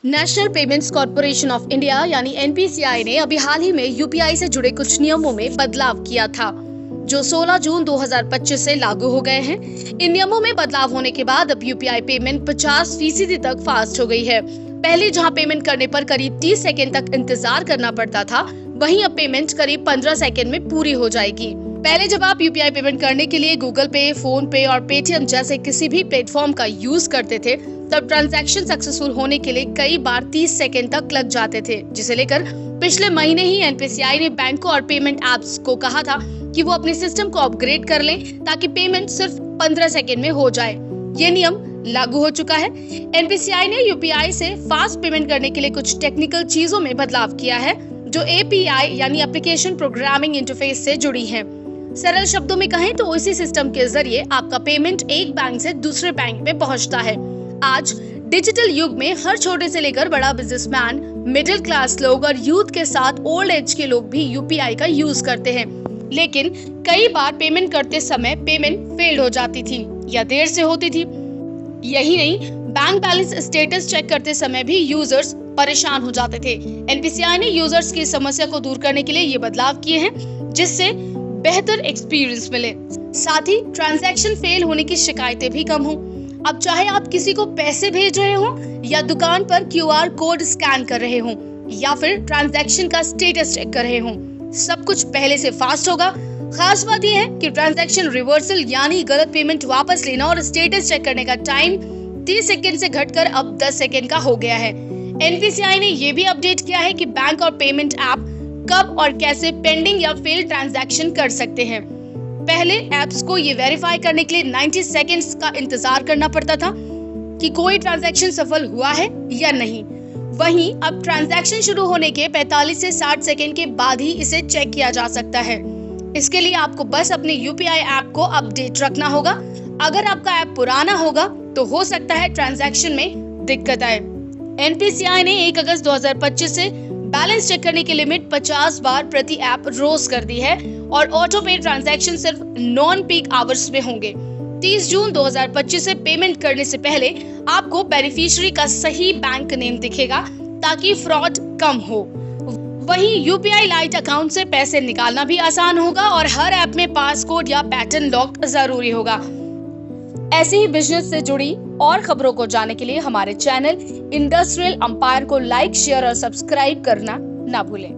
National payments corporation of India यानी NPCI ने अभी हाल ही में यूपीआई से जुड़े कुछ नियमों में बदलाव किया था, जो 16 जून 2025 से लागू हो गए हैं। इन नियमों में बदलाव होने के बाद अब यूपीआई पेमेंट 50% तक फास्ट हो गई है। पहले जहां पेमेंट करने पर करीब 30 सेकंड तक इंतजार करना पड़ता था, वहीं अब पेमेंट करीब 15 सेकंड में पूरी हो जाएगी। पहले जब आप यूपीआई पेमेंट करने के लिए गूगल पे, फोन पे और पेटीएम जैसे किसी भी प्लेटफॉर्म का यूज करते थे, तब ट्रांजैक्शन सक्सेसफुल होने के लिए कई बार 30 सेकंड तक लग जाते थे, जिसे लेकर पिछले महीने ही एनपीसीआई ने बैंकों और पेमेंट एप्स को कहा था कि वो अपने सिस्टम को अपग्रेड कर लें ताकि पेमेंट सिर्फ 15 सेकंड में हो जाए। ये नियम लागू हो चुका है। एनपीसीआई ने यूपीआई से फास्ट पेमेंट करने के लिए कुछ टेक्निकल चीजों में बदलाव किया है, जो एपीआई यानी एप्लीकेशन प्रोग्रामिंग इंटरफेस से जुड़ी है। सरल शब्दों में कहें तो इसी सिस्टम के जरिए आपका पेमेंट एक बैंक से दूसरे बैंक में पहुंचता है। आज डिजिटल युग में हर छोटे से लेकर बड़ा बिजनेसमैन, मिडिल क्लास लोग और यूथ के साथ ओल्ड एज के लोग भी यूपीआई का यूज करते हैं। लेकिन कई बार पेमेंट करते समय पेमेंट फेल हो जाती थी या देर से होती थी। यही नहीं, बैंक बैलेंस स्टेटस चेक करते समय भी यूजर्स परेशान हो जाते थे। एनपीसीआई ने यूजर्स की समस्या को दूर करने के लिए ये बदलाव किए हैं, जिससे बेहतर एक्सपीरियंस मिले। साथ ही ट्रांजैक्शन फेल होने की शिकायतें भी कम हो। अब चाहे आप किसी को पैसे भेज रहे हो या दुकान पर क्यूआर कोड स्कैन कर रहे हो या फिर ट्रांजैक्शन का स्टेटस चेक कर रहे हो, सब कुछ पहले से फास्ट होगा। खास बात यह है कि ट्रांजैक्शन रिवर्सल यानी गलत पेमेंट वापस लेना और स्टेटस चेक करने का टाइम 30 सेकंड से घटकर अब 10 सेकंड का हो गया है। एनपीसीआई ने यह भी अपडेट किया है कि बैंक और पेमेंट ऐप कब और कैसे पेंडिंग या फेल ट्रांजैक्शन कर सकते हैं। पहले ऐप्स को ये वेरीफाई करने के लिए 90 सेकंड्स का इंतजार करना पड़ता था कि कोई ट्रांजैक्शन सफल हुआ है या नहीं। वहीं अब ट्रांजैक्शन शुरू होने के 45 से 60 सेकंड के बाद ही इसे चेक किया जा सकता है। इसके लिए आपको बस अपने यूपीआई ऐप को अपडेट रखना होगा। अगर आपका ऐप पुराना होगा तो हो सकता है ट्रांजैक्शन में दिक्कत आए। एनपीसीआई ने 1 अगस्त 2025 से बैलेंस चेक करने की लिमिट 50 बार प्रति ऐप रोज कर दी है और ऑटो पे ट्रांजैक्शन सिर्फ नॉन पीक आवर्स में होंगे। 30 जून 2025 से पेमेंट करने से पहले आपको बेनिफिशियरी का सही बैंक नेम दिखेगा ताकि फ्रॉड कम हो। वहीं यूपीआई लाइट अकाउंट से पैसे निकालना भी आसान होगा और हर ऐप में पासकोड या पैटर्न लॉक जरूरी होगा। ऐसे ही बिजनेस से जुड़ी और खबरों को जानने के लिए हमारे चैनल इंडस्ट्रियल एम्पायर को लाइक, शेयर और सब्सक्राइब करना ना भूलें।